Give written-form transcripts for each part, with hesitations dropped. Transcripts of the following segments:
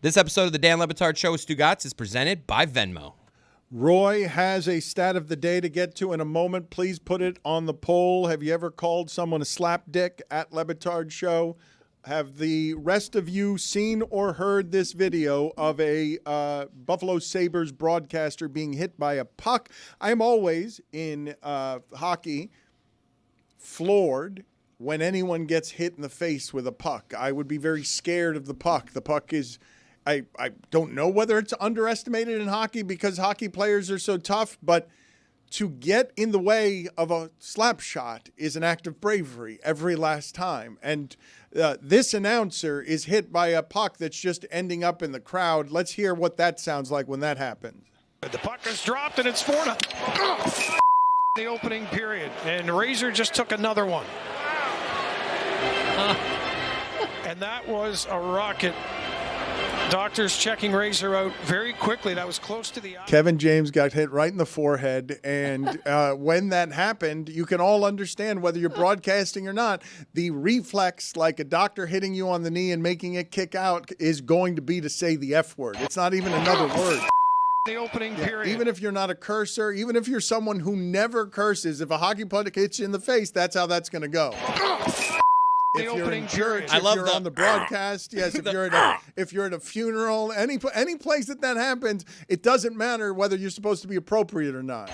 This episode of the Dan Le Batard Show with Stu Gatz is presented by Venmo. Roy has a stat of the day to get to in a moment. Please put it on the poll. Have you ever called someone a slap dick at Le Batard Show? Have the rest of you seen or heard this video of a Buffalo Sabres broadcaster being hit by a puck? I'm always, in hockey, floored when anyone gets hit in the face with a puck. I would be very scared of the puck. The puck is... I don't know whether it's underestimated in hockey because hockey players are so tough, but to get in the way of a slap shot is an act of bravery every last time. And this announcer is hit by a puck that's just ending up in the crowd. Let's hear what that sounds like when that happens. The puck is dropped and it's 4-0. The opening period, and Razor just took another one. And that was a rocket. Doctors checking Razor out very quickly. That was close to the eye. Kevin James got hit right in the forehead, and when that happened, you can all understand, whether you're broadcasting or not, the reflex, like a doctor hitting you on the knee and making it kick out, is going to be to say the F word. It's not even another word. The opening period. Even if you're not a cursor, even if you're someone who never curses, if a hockey puck hits you in the face, that's how that's going to go. If you're in church, if you're on the broadcast, yes, if you're at a funeral, any place that happens, it doesn't matter whether you're supposed to be appropriate or not.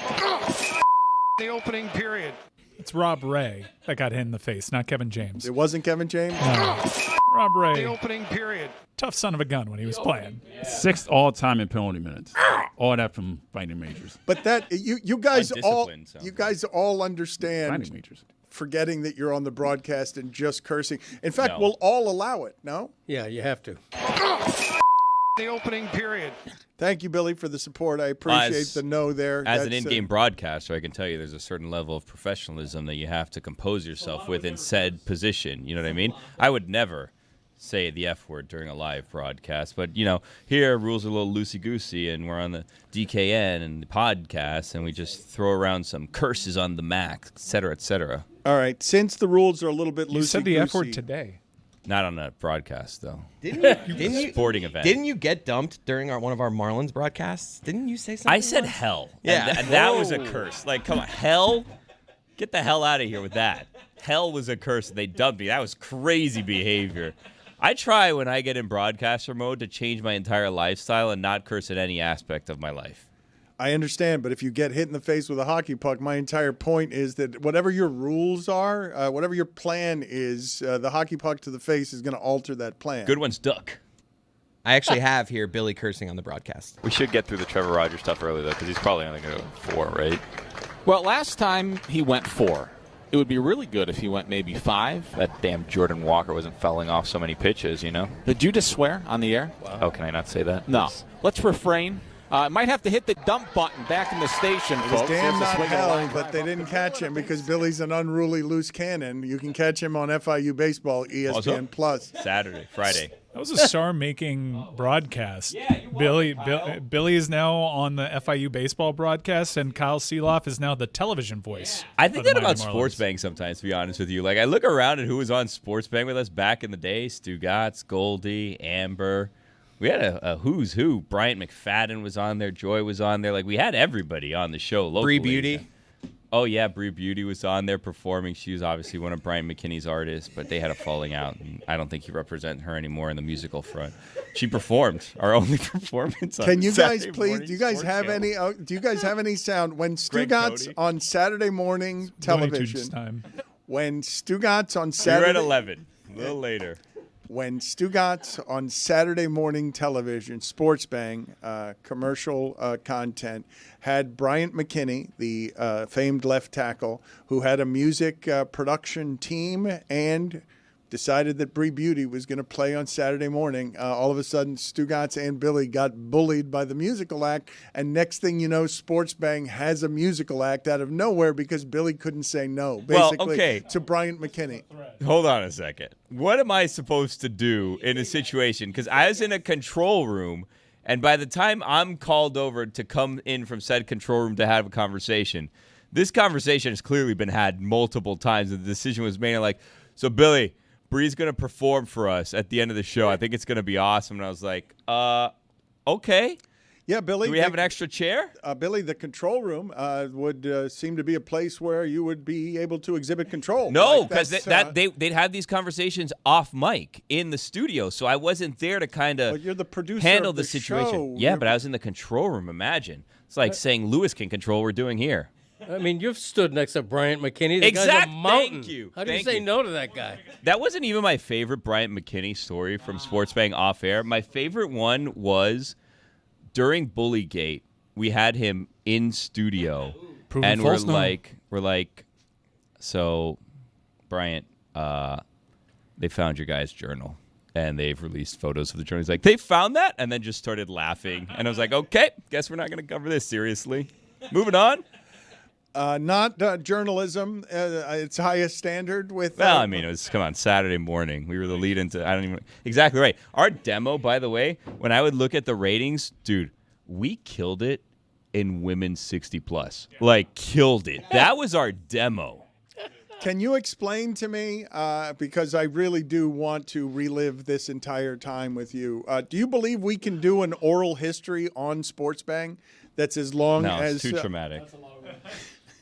The opening period. It's Rob Ray that got hit in the face, not Kevin James. It wasn't Kevin James? No. Rob The Ray, opening period. tough son of a gun when he was playing. Sixth all-time in penalty minutes. All that from fighting majors. But that you guys all understand. Fighting majors. Forgetting that you're on the broadcast and just cursing. In fact, we'll all allow it, no? Yeah, you have to. The opening period. Thank you, Billy, for the support. I appreciate the no there. As an in-game broadcaster, I can tell you there's a certain level of professionalism that you have to compose yourself with in said position. You know what I mean? I would never say the F word during a live broadcast. But, here rules are a little loosey-goosey, and we're on the DKN and the podcast, and we just throw around some curses on the max, et cetera, et cetera. All right. Since the rules are a little bit loosey-goosey. You said the F word today. Not on a broadcast, though. Didn't you? Sporting event. Didn't you get dumped during one of our Marlins broadcasts? Didn't you say something? I said hell. Yeah. And that was a curse. Like, come on. Hell? Get the hell out of here with that. Hell was a curse. They dumped me. That was crazy behavior. I try when I get in broadcaster mode to change my entire lifestyle and not curse at any aspect of my life. I understand, but if you get hit in the face with a hockey puck, my entire point is that whatever your rules are, whatever your plan is, the hockey puck to the face is going to alter that plan. Good one's duck. I actually have here Billy cursing on the broadcast. We should get through the Trevor Rogers stuff early, though, because he's probably only going to go 4, right? Well, last time he went 4. It would be really good if he went maybe 5. That damn Jordan Walker wasn't fouling off so many pitches, Did you just swear on the air? Wow. Oh, can I not say that? No. Let's refrain. Might have to hit the dump button back in the station, It was folks. damn not Swing of the hell, line. but they didn't catch him because Billy's an unruly loose cannon. You can catch him on FIU Baseball, ESPN Plus. Saturday, Friday. That was a star-making broadcast. Billy is now on the FIU baseball broadcast, and Kyle Seeloff is now the television voice. I think of the that about Mighty Marlins. Sports Bang sometimes, to be honest with you. Like, I look around at who was on Sports Bang with us back in the day. Stu Gatz, Goldie, Amber. We had a who's who. Bryant McFadden was on there. Joy was on there. Like, we had everybody on the show locally. Bree Beauty. Oh, yeah, Bree Beauty was on there performing. She was obviously one of Brian McKinney's artists, but they had a falling out. And I don't think he represents her anymore in the musical front. She performed our only performance on Can you guys Saturday please? morning Do you guys sports have channel. any? Do you guys have any sound when Stu Greg Gatz Cote. on Saturday morning Looney Tunes television? time. When Stu Gatz on We were Saturday at 11, a little later. When Stu Gatz on Saturday morning television, Sports Bang, commercial content, had Bryant McKinney, the famed left tackle, who had a music production team and decided that Bree Beauty was going to play on Saturday morning. All of a sudden, Stu Gatz and Billy got bullied by the musical act, and next thing you know, Sports Bang has a musical act out of nowhere because Billy couldn't say no, basically, to Bryant McKinney. Hold on a second. What am I supposed to do in a situation? Because I was in a control room, and by the time I'm called over to come in from said control room to have a conversation, this conversation has clearly been had multiple times, and the decision was made like, so Billy, Bree's going to perform for us at the end of the show. I think it's going to be awesome. And I was like, okay. Yeah, Billy. Do we have an extra chair? Billy, the control room would seem to be a place where you would be able to exhibit control. No, because they'd have these conversations off mic in the studio, so I wasn't there to kind of you're the producer handle of the the situation. show. Yeah, but I was in the control room. Imagine. It's like saying Lewis can control what we're doing here. I mean, you've stood next to Bryant McKinney. The guy's a mountain. Thank you. How do you say no to that guy? That wasn't even my favorite Bryant McKinney story from Sports Bang off air. My favorite one was during Bullygate. We had him in studio, and we're like, so, Bryant, they found your guy's journal, and they've released photos of the journal. He's like, they found that, and then just started laughing, and I was like, okay, guess we're not going to cover this seriously. Moving on. Not journalism, its highest standard with... Well, I mean, it was, come on, Saturday morning. We were the lead into, I don't even... Exactly right. Our demo, by the way, when I would look at the ratings, dude, we killed it in women's 60+. Like, killed it. That was our demo. Can you explain to me, because I really do want to relive this entire time with you, do you believe we can do an oral history on Sports Bang that's as long as... No, it's too traumatic.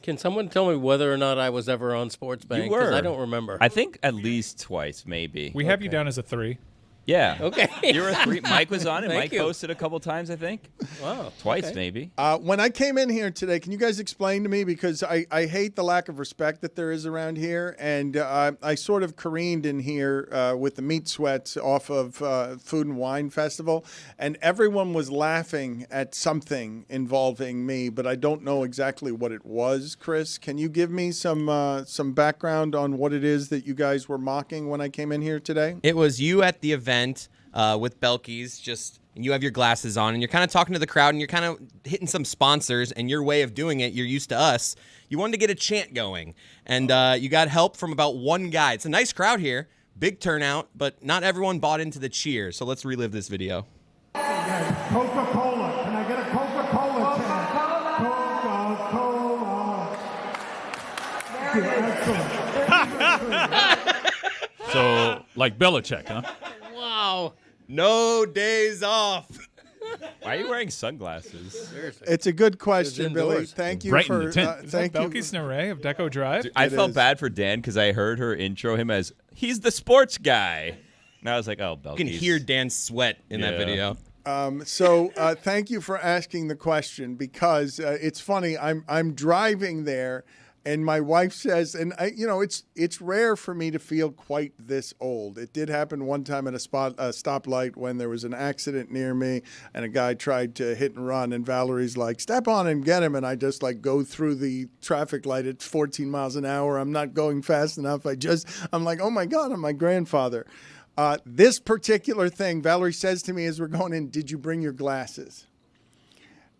Can someone tell me whether or not I was ever on Sports Bang? You were. Because I don't remember. I think at least twice, maybe. We have you down as a 3. Yeah. Okay. You were a 3. Mike was on it. Thank Mike you. hosted a couple times, I think. Wow. Twice, okay. maybe. When I came in here today, can you guys explain to me, because I hate the lack of respect that there is around here, and I sort of careened in here with the meat sweats off of Food and Wine Festival, and everyone was laughing at something involving me, but I don't know exactly what it was. Chris, can you give me some background on what it is that you guys were mocking when I came in here today? It was you at the event with Belky's, and you have your glasses on, and you're kind of talking to the crowd, and you're kind of hitting some sponsors, and your way of doing it, you're used to us. You wanted to get a chant going, and you got help from about one guy. It's a nice crowd here, big turnout, but not everyone bought into the cheer, so let's relive this video. Coca-Cola. Can I get a Coca-Cola chant? Coca-Cola. Excellent. So, like Belichick, huh? Wow. No days off. Why are you wearing sunglasses? It's a good question, Billy. Thank you Brighten for the tent. Is that thank you. Belky Snare of Deco Drive? Dude, I felt bad for Dan because I heard her intro him as, he's the sports guy. And I was like, oh, Belky's. You can hear Dan sweat in that video. So thank you for asking the question, because it's funny. I'm driving there, and my wife says, and it's rare for me to feel quite this old. It did happen one time at a stoplight when there was an accident near me, and a guy tried to hit and run, and Valerie's like, step on and get him, and I just like go through the traffic light at 14 miles an hour. I'm not going fast enough. I'm like, oh my God, I'm my grandfather. This particular thing, Valerie says to me as we're going in, did you bring your glasses?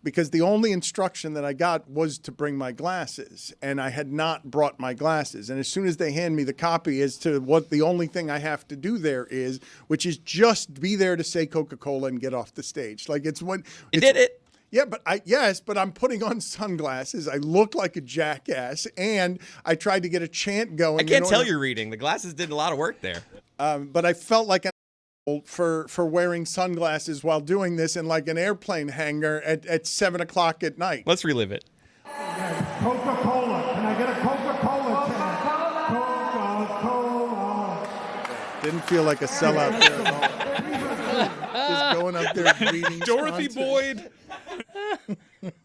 Because the only instruction that I got was to bring my glasses, and I had not brought my glasses. And as soon as they hand me the copy as to what the only thing I have to do there is, which is just be there to say Coca-Cola and get off the stage. Like it's what You did it. Yeah, but I'm putting on sunglasses. I look like a jackass, and I tried to get a chant going. I can't tell you're reading. The glasses did a lot of work there. But I felt like an for wearing sunglasses while doing this in like an airplane hangar at 7 o'clock at night. Let's relive it. Coca-Cola. Can I get a Coca-Cola chant? Coca-Cola. Didn't feel like a sellout there at all. Just going up there reading Dorothy sponsors. Boyd.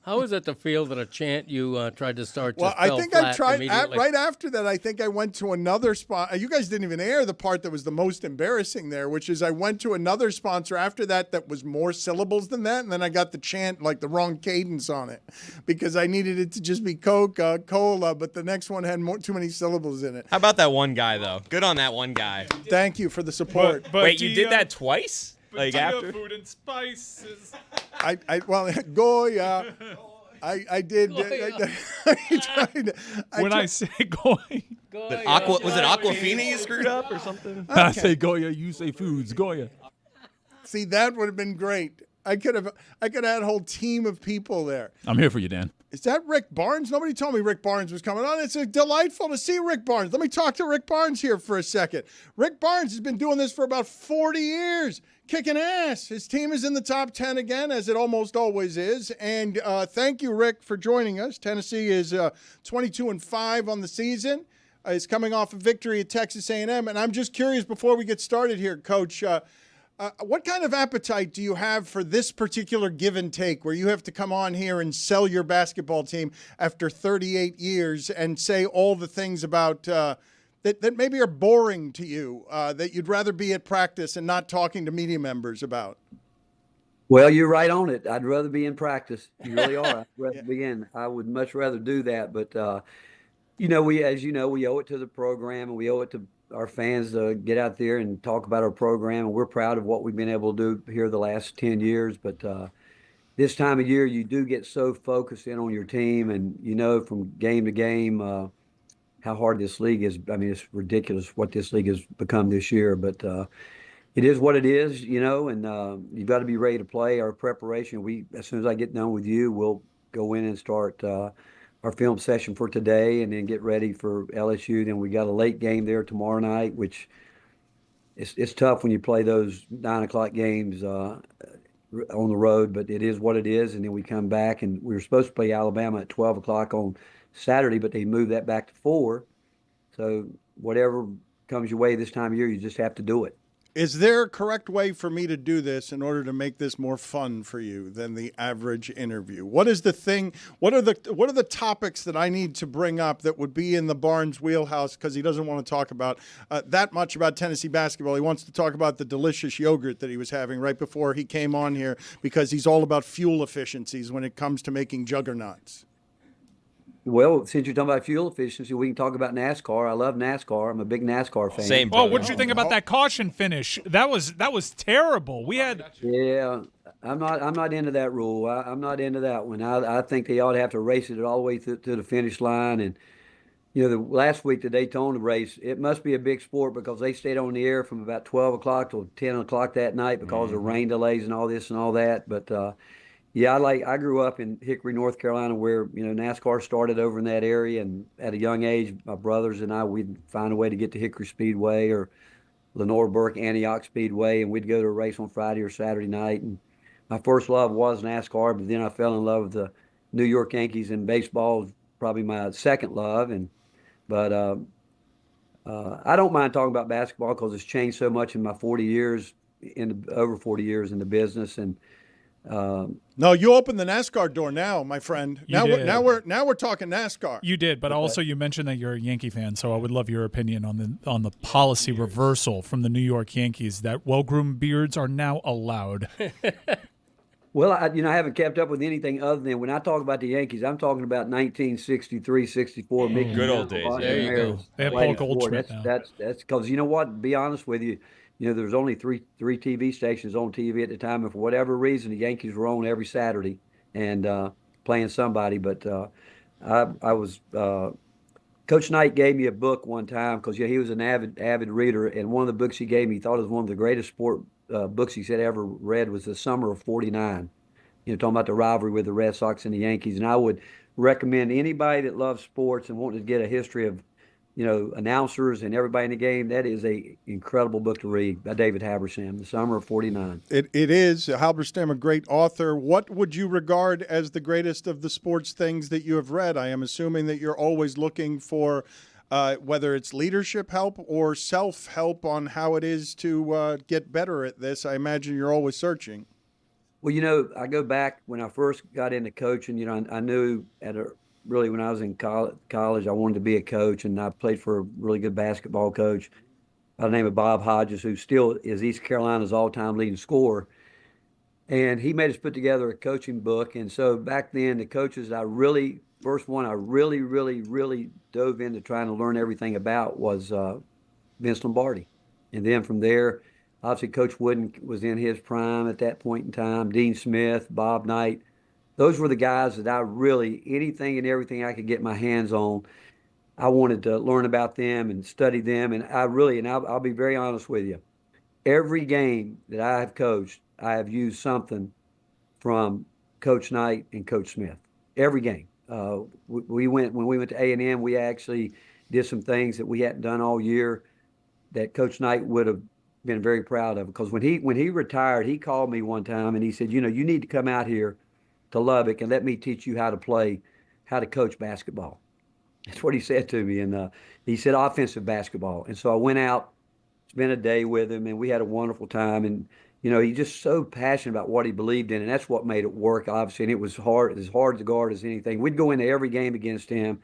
How is it to feel that a chant you tried to start Well, just I fell think I flat tried immediately? right after that. I think I went to another spot. You guys didn't even air the part that was the most embarrassing there, which is I went to another sponsor after that was more syllables than that, and then I got the chant like the wrong cadence on it because I needed it to just be Coca-Cola, but the next one had too many syllables in it. How about that one guy, though? Good on that one guy. Thank you for the support. But Wait, you did that twice? Like after? Food and spices. Well, Goya. I did. I say Goya, Was it Aquafina you screwed up or something? I say Goya, you say foods, Goya. See, that would have been great. I could have had a whole team of people there. I'm here for you, Dan. Is that Rick Barnes? Nobody told me Rick Barnes was coming on. It's delightful to see Rick Barnes. Let me talk to Rick Barnes here for a second. Rick Barnes has been doing this for about 40 years, kicking ass. His team is in the top 10 again, as it almost always is. And thank you, Rick, for joining us. Tennessee is 22-5 on the season. Is coming off a victory at Texas A&M. And I'm just curious, before we get started here, Coach, what kind of appetite do you have for this particular give and take where you have to come on here and sell your basketball team after 38 years and say all the things about that maybe are boring to you, that you'd rather be at practice and not talking to media members about? Well, you're right on it. I'd rather be in practice. You really are. I'd rather be in. I would much rather do that. But, as we owe it to the program, and we owe it to our fans to get out there and talk about our program. And we're proud of what we've been able to do here the last 10 years. But this time of year, you do get so focused in on your team, and from game to game how hard this league is. I mean, it's ridiculous what this league has become this year. But it is what it is, and you've got to be ready to play. Our preparation, as soon as I get done with you, we'll go in and start our film session for today, and then get ready for LSU. Then we got a late game there tomorrow night, which it's tough when you play those 9:00 games on the road, but it is what it is. And then we come back, and we were supposed to play Alabama at 12 o'clock on Saturday, but they moved that back to 4. So whatever comes your way this time of year, you just have to do it. Is there a correct way for me to do this in order to make this more fun for you than the average interview? What is the thing? What are the topics that I need to bring up that would be in the Barnes wheelhouse? Because he doesn't want to talk about that much about Tennessee basketball. He wants to talk about the delicious yogurt that he was having right before he came on here, because he's all about fuel efficiencies when it comes to making juggernauts. Well, since you're talking about fuel efficiency, we can talk about NASCAR. I love NASCAR. I'm a big NASCAR fan. Same. Oh, what did you think about that caution finish? That was terrible. We had. Yeah, I'm not into that rule. I'm not into that one. I think they ought to have to race it all the way to the finish line. And the last week, the Daytona race, it must be a big sport because they stayed on the air from about 12 o'clock till 10 o'clock that night because of rain delays and all this and all that. But yeah, I grew up in Hickory, North Carolina, where NASCAR started over in that area, and at a young age, my brothers and I, we'd find a way to get to Hickory Speedway or Lenore Burke Antioch Speedway, and we'd go to a race on Friday or Saturday night. And my first love was NASCAR, but then I fell in love with the New York Yankees, and baseball was probably my second love. But I don't mind talking about basketball because it's changed so much in my over 40 years in the business. And no, you opened the NASCAR door now, my friend. Now we're talking NASCAR. You did, but also you mentioned that you're a Yankee fan, so I would love your opinion on the policy reversal from the New York Yankees that well-groomed beards are now allowed. Well, I haven't kept up with anything other than when I talk about the Yankees, I'm talking about 1963, 64. Good old days. There you go. They have Paul Goldschmidt now. That's because you know what? To be honest with you, there's only three TV stations on TV at the time, and for whatever reason, the Yankees were on every Saturday and playing somebody. But I was Coach Knight gave me a book one time because he was an avid reader, and one of the books he gave me, he thought it was one of the greatest sport books he said ever read, was The Summer of '49. Talking about the rivalry with the Red Sox and the Yankees. And I would recommend anybody that loves sports and wants to get a history of announcers and everybody in the game, that is a incredible book to read by David Halberstam, The Summer of '49. It is. Halberstam, a great author. What would you regard as the greatest of the sports things that you have read? I am assuming that you're always looking for whether it's leadership help or self-help on how it is to get better at this. I imagine you're always searching. Well, I go back when I first got into coaching, I knew really when I was in college, I wanted to be a coach, and I played for a really good basketball coach by the name of Bob Hodges, who still is East Carolina's all-time leading scorer. And he made us put together a coaching book. And so back then, the coaches I really dove into trying to learn everything about was Vince Lombardi. And then from there, obviously Coach Wooden was in his prime at that point in time, Dean Smith, Bob Knight. Those were the guys that I really, anything and everything I could get my hands on, I wanted to learn about them and study them. And I'll be very honest with you, every game that I have coached, I have used something from Coach Knight and Coach Smith. Every game. We went when we went to A&M. We actually did some things that we hadn't done all year that Coach Knight would have been very proud of. Because when he retired, he called me one time and he said, you need to come out here to Lubbock and let me teach you how to coach basketball. That's what he said to me. And he said offensive basketball. And so I went out, spent a day with him, and we had a wonderful time. And he's just so passionate about what he believed in, and that's what made it work, obviously. And it was as hard to guard as anything. We'd go into every game against him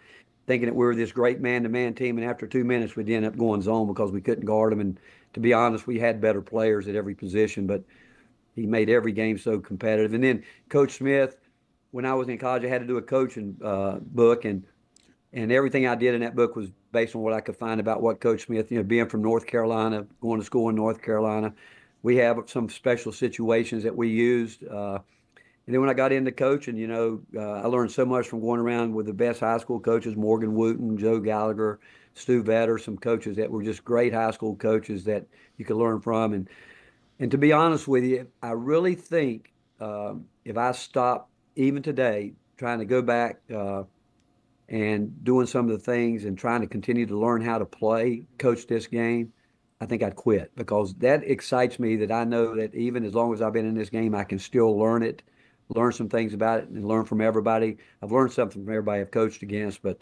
thinking that we were this great man-to-man team, and after 2 minutes, we'd end up going zone because we couldn't guard him. And to be honest, we had better players at every position, but he made every game so competitive. And then Coach Smith, when I was in college, I had to do a coaching book, and everything I did in that book was based on what I could find about what Coach Smith, being from North Carolina, going to school in North Carolina. We have some special situations that we used. And then when I got into coaching, I learned so much from going around with the best high school coaches, Morgan Wooten, Joe Gallagher, Stu Vetter, some coaches that were just great high school coaches that you could learn from. And to be honest with you, I really think if I stop even today trying to go back and doing some of the things and trying to continue to learn how to coach this game, I think I'd quit, because that excites me, that I know that even as long as I've been in this game, I can still learn some things about it, and learn from everybody. I've learned something from everybody I've coached against, but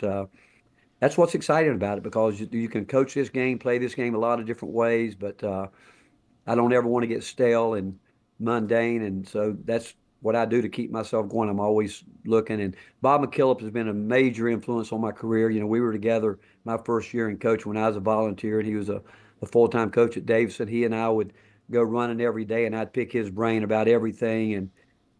that's what's exciting about it, because you can coach this game, play this game a lot of different ways, but I don't ever want to get stale and mundane, and so that's what I do to keep myself going. I'm always looking, and Bob McKillop has been a major influence on my career. We were together my first year in coaching when I was a volunteer, and he was a full-time coach at Davidson. He and I would go running every day, and I'd pick his brain about everything, and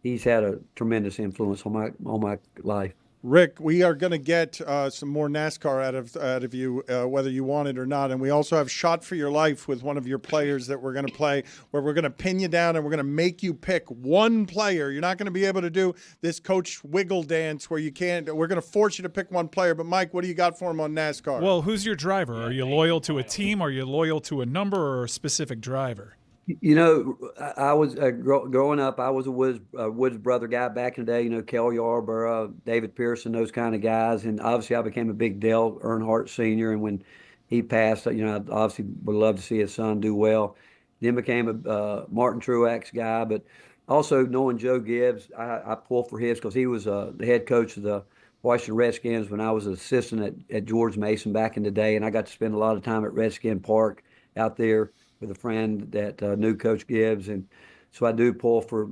he's had a tremendous influence on my life. Rick, we are going to get some more NASCAR out of you, whether you want it or not. And we also have Shot for Your Life with one of your players that we're going to play, where we're going to pin you down and we're going to make you pick one player. You're not going to be able to do this coach wiggle dance where you can't. We're going to force you to pick one player. But, Mike, what do you got for him on NASCAR? Well, who's your driver? Are you loyal to a team? Are you loyal to a number or a specific driver? I was growing up, I was a Woods brother guy back in the day, Kel Yarborough, David Pearson, those kind of guys. And obviously I became a big Dale Earnhardt Sr. And when he passed, I obviously would love to see his son do well. Then became a Martin Truex guy. But also knowing Joe Gibbs, I pull for his, because he was the head coach of the Washington Redskins when I was an assistant at George Mason back in the day. And I got to spend a lot of time at Redskin Park out there with a friend that knew Coach Gibbs, and so I do pull for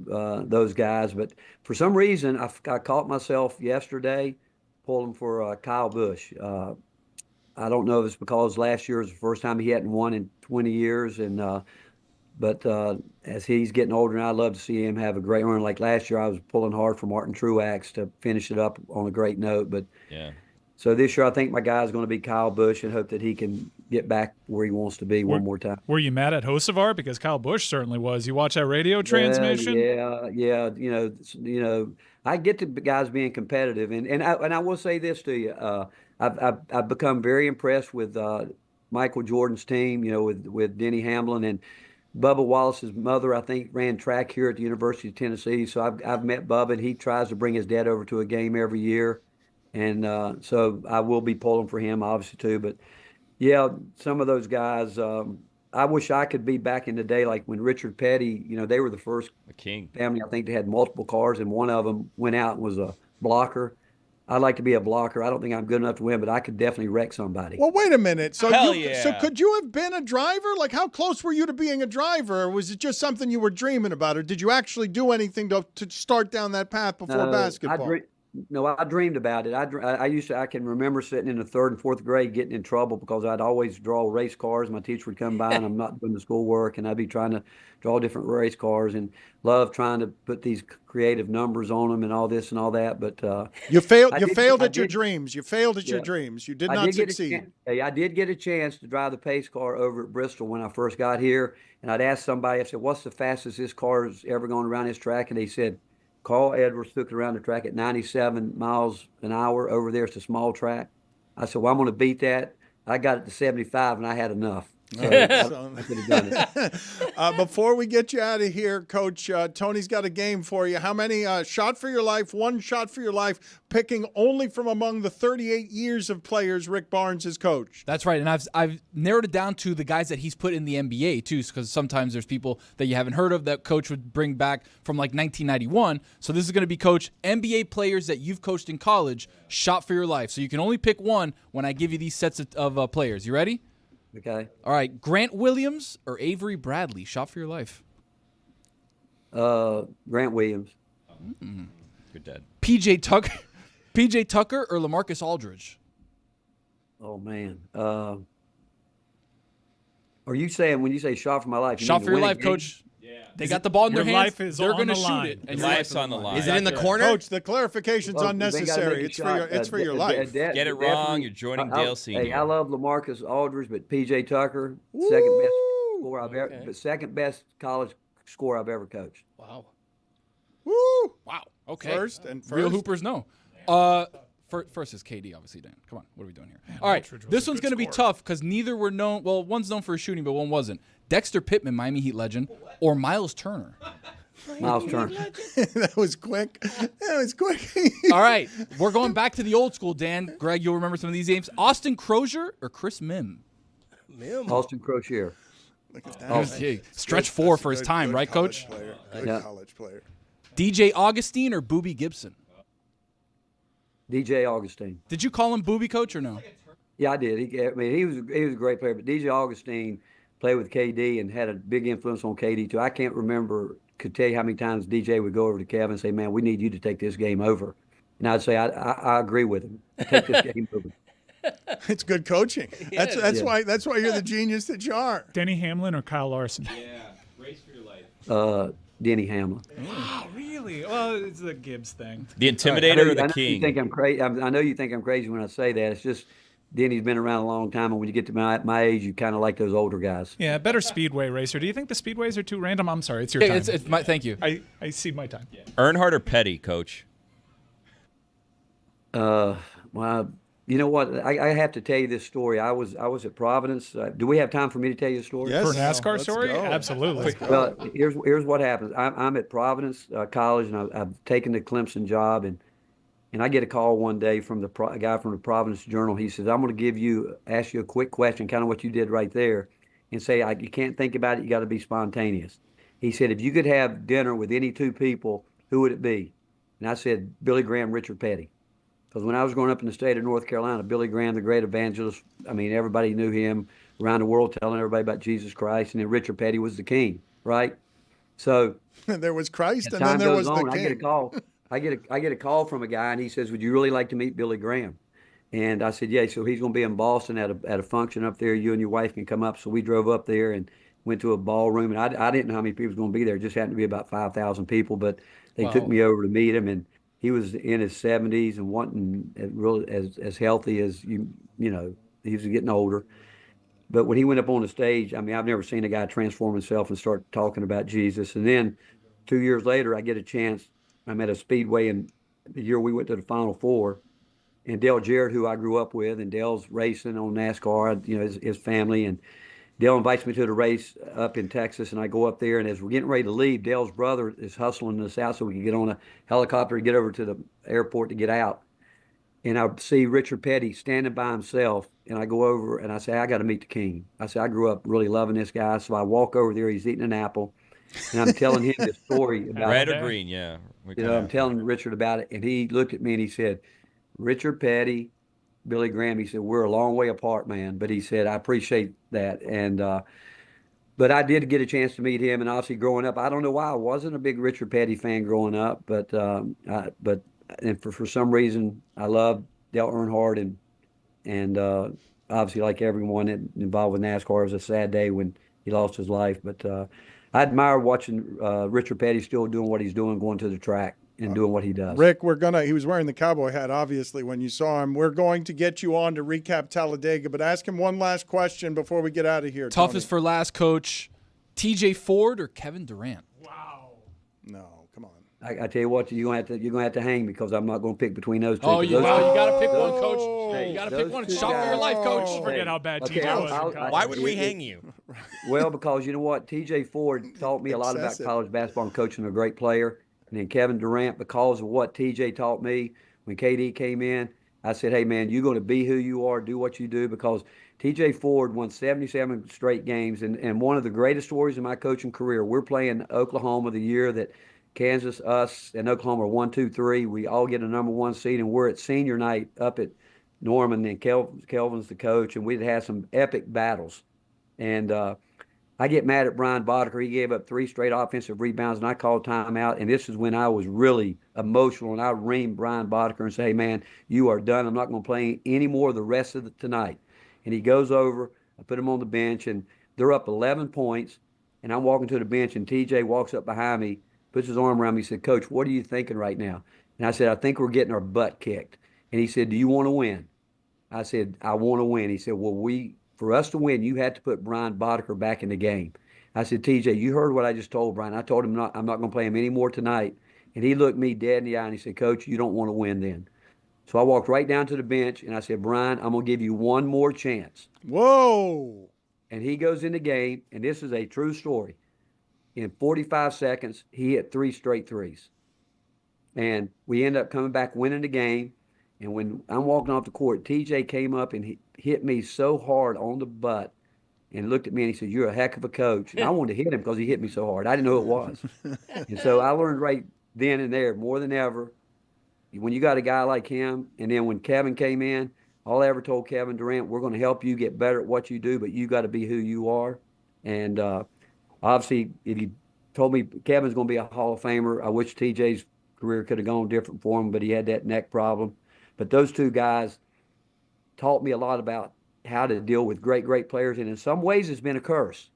those guys. But for some reason, I caught myself yesterday pulling for Kyle Busch. I don't know if it's because last year was the first time he hadn't won in 20 years, but as he's getting older, and I'd love to see him have a great run. Like last year, I was pulling hard for Martin Truex to finish it up on a great note. But yeah. So this year, I think my guy is going to be Kyle Busch, and hope that he can get back where he wants to be one more time. Were you mad at Hocevar? Because Kyle Busch certainly was. You watch that radio transmission? Yeah. I get to guys being competitive, and I will say this to you. I've become very impressed with Michael Jordan's team. With Denny Hamlin and Bubba Wallace's mother. I think ran track here at the University of Tennessee. So I've met Bubba, and he tries to bring his dad over to a game every year. And so I will be pulling for him, obviously, too. But, yeah, some of those guys, I wish I could be back in the day, like when Richard Petty, they were the first family, I think, they had multiple cars, and one of them went out and was a blocker. I'd like to be a blocker. I don't think I'm good enough to win, but I could definitely wreck somebody. Well, wait a minute. So yeah. So could you have been a driver? Like, how close were you to being a driver? Or was it just something you were dreaming about? Or did you actually do anything to start down that path before basketball? No, I dreamed about it. I can remember sitting in the third and fourth grade getting in trouble because I'd always draw race cars. My teacher would come by and I'm not doing the schoolwork, and I'd be trying to draw different race cars and love trying to put these creative numbers on them and all this and all that. But you failed at your dreams. You failed at your dreams. You did not succeed. I did get a chance to drive the pace car over at Bristol when I first got here, and I'd ask somebody, I said, "What's the fastest this car is ever going around this track?" And they said, Carl Edwards took it around the track at 97 miles an hour over there. It's a small track. I said, well, I'm going to beat that. I got it to 75, and I had enough. So I could have done it. Before we get you out of here, Coach, Tony's got a game for you. How many shot for your life, one shot for your life, picking only from among the 38 years of players Rick Barnes has coached? That's right, and I've narrowed it down to the guys that he's put in the NBA, too, because sometimes there's people that you haven't heard of that Coach would bring back from, like, 1991. So this is going to be, Coach, NBA players that you've coached in college, shot for your life. So you can only pick one when I give you these sets of players. You ready? Okay. All right, Grant Williams or Avery Bradley, shot for your life. Grant Williams. Good dad. PJ Tucker or LaMarcus Aldridge? Oh, man. Are you saying, when you say shot for my life, you Shot mean for to your win a life, game? Coach. They got the ball in their Your hands. life is They're on going to the shoot line. it. Your life's on the line. Is it in the corner? Coach, the clarification's Well, they gotta unnecessary. make a shot. It's for your life. Get it wrong, you're joining Dale Senior. Hey, I love LaMarcus Aldridge, but PJ Tucker, second best college scorer I've ever coached. Wow. Woo! Wow. Okay. First. Real Hoopers, no. First is KD, obviously, Dan. Come on. What are we doing here? All right. Aldridge was This a one's good going to be scorer. tough because neither were known. Well, one's known for his shooting, but one wasn't. Dexter Pittman, Miami Heat legend, or Miles Turner? Miles Turner. That was quick. All right. We're going back to the old school, Dan. Greg, you'll remember some of these names. Austin Crozier or Chris Mim? Austin Crozier. Look at that. Okay. Stretch four for his time, right, Coach? Good college player. DJ Augustine or Boobie Gibson? DJ Augustine. Did you call him Boobie, Coach, or no? Yeah, I did. He was a great player, but DJ Augustine played with KD and had a big influence on KD too. I can't remember, could tell you how many times DJ would go over to Kevin and say, "Man, we need you to take this game over," and I'd say, "I agree with him. Take this game over." It's good coaching. That's why you're the genius that you are. Denny Hamlin or Kyle Larson? Yeah, race for your life. Denny Hamlin. Oh, really? Well, it's the Gibbs thing. The Intimidator or the I know King? You think I'm crazy. I know you think I'm crazy when I say that. It's just Denny's been around a long time, and when you get to my age, you kind of like those older guys. Yeah, better speedway racer. Do you think the speedways are too random? I'm sorry, it's your time. It's my, thank you. I see my time. Yeah. Earnhardt or Petty, Coach? Well, you know what? I have to tell you this story. I was at Providence. Do we have time for me to tell you a story? Yes. For a NASCAR Let's story? go. Absolutely. Well, here's what happens. I'm at Providence College, and I've taken the Clemson job, and I get a call one day from a guy from the Providence Journal. He says, "I'm going to ask you a quick question, kind of what you did right there, and say you can't think about it. You got to be spontaneous." He said, "If you could have dinner with any two people, who would it be?" And I said, "Billy Graham, Richard Petty." Because when I was growing up in the state of North Carolina, Billy Graham, the great evangelist, I mean, everybody knew him around the world, telling everybody about Jesus Christ. And then Richard Petty was the king, right? So there was Christ, and time then there goes was the on, king. I get a call. I get a call from a guy, and he says, "Would you really like to meet Billy Graham?" And I said, "Yeah." So he's going to be in Boston at a function up there. You and your wife can come up. So we drove up there and went to a ballroom, and I didn't know how many people was going to be there. It just happened to be about 5,000 people, but they took me over to meet him, and he was in his 70s and wanting really as healthy as you know. He was getting older, but when he went up on the stage, I mean, I've never seen a guy transform himself and start talking about Jesus. And then 2 years later, I get a chance. I'm at a speedway, and the year we went to the Final Four, and Dale Jarrett, who I grew up with, and Dale's racing on NASCAR, you know, his family, and Dale invites me to the race up in Texas, and I go up there, and as we're getting ready to leave, Dale's brother is hustling us out so we can get on a helicopter to get over to the airport to get out. And I see Richard Petty standing by himself, and I go over, and I say, "I got to meet the king." I say, "I grew up really loving this guy." So I walk over there. He's eating an apple, and I'm telling him this story about Red or green, yeah. I'm telling Richard about it, and he looked at me and he said, "Richard Petty, Billy Graham," he said, "we're a long way apart, man." But he said, "I appreciate that." And but I did get a chance to meet him, and obviously growing up, I don't know why I wasn't a big Richard Petty fan growing up, but for some reason I loved Dale Earnhardt, and obviously like everyone involved with NASCAR, it was a sad day when he lost his life. But I admire watching Richard Petty still doing what he's doing, going to the track and doing what he does. Rick, he was wearing the cowboy hat, obviously, when you saw him. We're going to get you on to recap Talladega, but ask him one last question before we get out of here. Toughest for last, Coach. TJ Ford or Kevin Durant? No, come on. I tell you what, you're gonna have to hang me because I'm not gonna pick between those two. Oh, you got to pick one, Hey, Coach. You got to pick one. those Shot two for your life, Coach. guys- Forget how bad Okay, TJ was. in I'll- college. Why would we hang you? Well, because you know what? TJ Ford taught me a lot about Excessive. college basketball and coaching a great player. And then Kevin Durant, because of what TJ taught me when KD came in, I said, hey, man, you're going to be who you are, do what you do, because TJ Ford won 77 straight games. And one of the greatest stories in my coaching career, we're playing Oklahoma the year that Kansas, us, and Oklahoma are 1, 2, 3. We all get a number 1 seed, and we're at senior night up at Norman, and Kelvin's the coach, and we'd had some epic battles. And I get mad at Brian Boddicker. He gave up 3 straight offensive rebounds, and I called timeout. And this is when I was really emotional, and I reamed Brian Boddicker and say, hey, man, you are done. I'm not going to play any more the rest of tonight. And he goes over. I put him on the bench, and they're up 11 points. And I'm walking to the bench, and TJ walks up behind me, puts his arm around me, said, Coach, what are you thinking right now? And I said, I think we're getting our butt kicked. And he said, do you want to win? I said, I want to win. He said, well, for us to win, you had to put Brian Boddicker back in the game. I said, TJ, you heard what I just told Brian. I told him I'm not going to play him anymore tonight. And he looked me dead in the eye and he said, Coach, you don't want to win then. So I walked right down to the bench and I said, Brian, I'm going to give you one more chance. Whoa. And he goes in the game, and this is a true story. In 45 seconds, he hit 3 straight threes. And we end up coming back winning the game. And when I'm walking off the court, TJ came up and he hit me so hard on the butt and looked at me and he said, you're a heck of a coach. And I wanted to hit him because he hit me so hard. I didn't know who it was. And so I learned right then and there, more than ever, when you got a guy like him, and then when Kevin came in, all I ever told Kevin Durant, we're going to help you get better at what you do, but you got to be who you are. And obviously, if you told me Kevin's going to be a Hall of Famer, I wish TJ's career could have gone different for him, but he had that neck problem. But those two guys taught me a lot about how to deal with great, great players. And in some ways, it's been a curse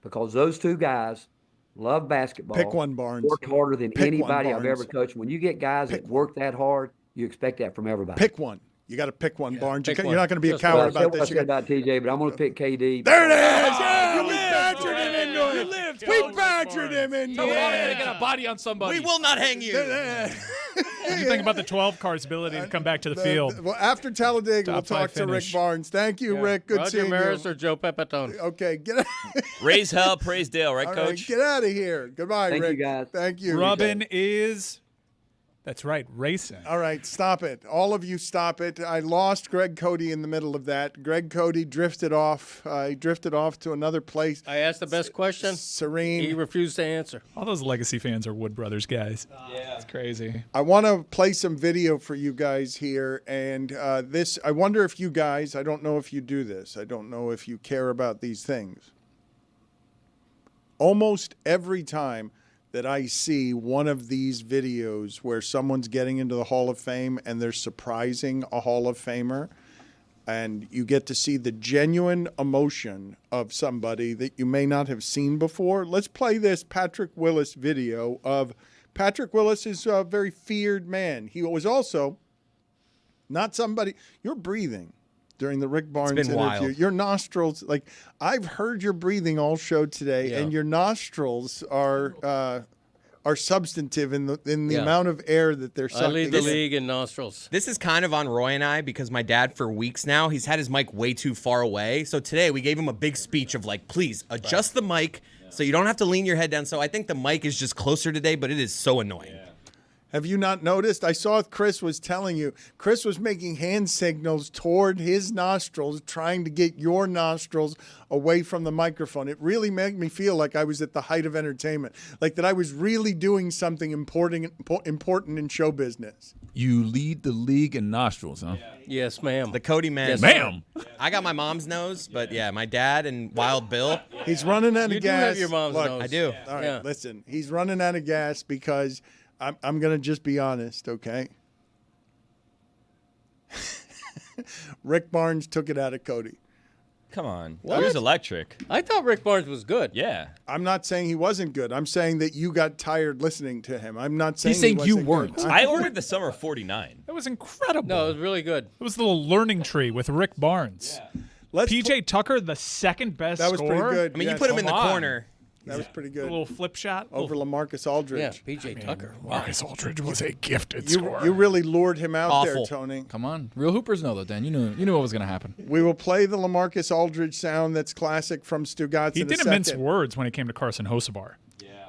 because those two guys love basketball. Pick one, Barnes. Work harder than Pick anybody one, I've Barnes. ever coached. When you get guys that work that hard, you expect that from everybody. Pick one. You got to pick one, Barnes. pick You're one. not going to be a Just coward Well, I said about what I this. said about TJ, but I'm going to pick KD. There it is. Yeah, we badgered him into it. We badgered him into So we're all going to it. get a body on somebody. We will not hang you. What do you think about the 12 car's ability to come back to the field? Well, after Talladega, we'll Top 5 talk to Rick finish. Barnes. Thank you, Rick. Good Roger seeing Maris you. or Joe Pepitone? Okay, get out. Raise hell, praise Dale, right, All right, Coach? get out of here. Goodbye, Thank Rick. you, guys. Thank you. Robin is, that's right, racing. All right, stop it. All of you stop it. I lost Greg Cote in the middle of that. Greg Cote drifted off. He drifted off to another place. I asked the best question. Serene. He refused to answer. All those Legacy fans are Wood Brothers guys. Yeah. It's crazy. I want to play some video for you guys here. And this, I wonder if you guys, I don't know if you do this. I don't know if you care about these things. Almost every time that I see one of these videos where someone's getting into the Hall of Fame and they're surprising a Hall of Famer, and you get to see the genuine emotion of somebody that you may not have seen before. Let's play this Patrick Willis video of Patrick Willis is a very feared man. He was also not somebody, you're breathing during the Rick Barnes been interview. wild. Your nostrils, like I've heard your breathing all show today, and your nostrils are substantive in the amount of air that they're sucking. I lead the league in nostrils. This is kind of on Roy and I because my dad for weeks now, he's had his mic way too far away. So today we gave him a big speech of like, please adjust the mic so you don't have to lean your head down. So I think the mic is just closer today, but it is so annoying. Have you not noticed? I saw Chris was telling you. Chris was making hand signals toward his nostrils, trying to get your nostrils away from the microphone. It really made me feel like I was at the height of entertainment, like that I was really doing something important in show business. You lead the league in nostrils, huh? Yes, ma'am. The Cote man. Yes, Ma'am. I got my mom's nose, but yeah, my dad and Wild Bill. He's running out of You do gas. have your mom's Look, nose. I do. All right, Yeah. listen. He's running out of gas because I'm going to just be honest, okay? Rick Barnes took it out of Cote. Come on. He was electric. I thought Rick Barnes was good. Yeah. I'm not saying he wasn't good. I'm saying that you got tired listening to him. I'm not saying He's saying he you wasn't weren't. good. I ordered the summer of 49. That was incredible. No, it was really good. It was the little learning tree with Rick Barnes. Let's PJ Tucker, the second best That was scorer. pretty good. I mean, Yes. you put him in the Come on. corner. That was pretty good. A little flip shot over LaMarcus Aldridge. Yeah, P.J. Tucker. Marcus Aldridge was a gifted You scorer. really lured him out there, Awful. Tony. Come on. Real Hoopers know, though, Dan. You knew what was going to happen. We will play the LaMarcus Aldridge sound that's classic from Stugotz He in a didn't second. mince words when it came to Carson Hocevar.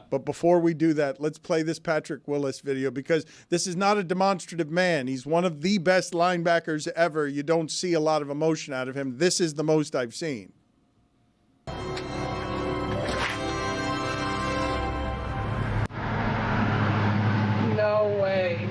But before we do that, let's play this Patrick Willis video because this is not a demonstrative man. He's one of the best linebackers ever. You don't see a lot of emotion out of him. This is the most I've seen. No way.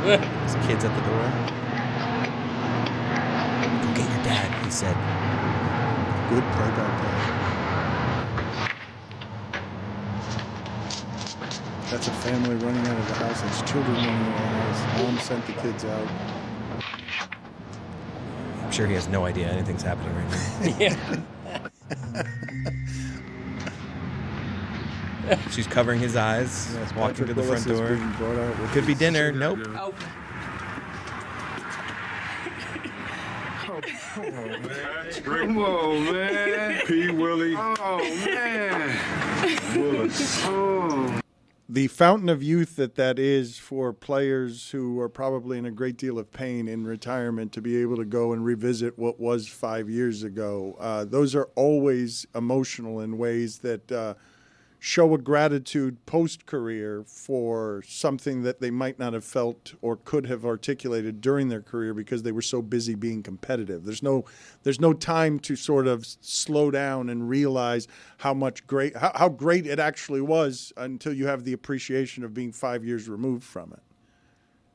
There's kids at the door. Go get your dad, he said. Good play-by-play. That's a family running out of the house. It's children running out of the house. Mom sent the kids out. I'm sure he has no idea anything's happening right now. Yeah. She's covering his eyes, Yes, walking to Patrick the Willis front is door. being brought out with Could be his dinner. sugar. Nope. Come on, man. P. Willie. Oh, man. Willis. Oh. The fountain of youth that is for players who are probably in a great deal of pain in retirement to be able to go and revisit what was 5 years ago. Those are always emotional in ways that show a gratitude post-career for something that they might not have felt or could have articulated during their career because they were so busy being competitive. There's no time to sort of slow down and realize how great it actually was until you have the appreciation of being 5 years removed from it.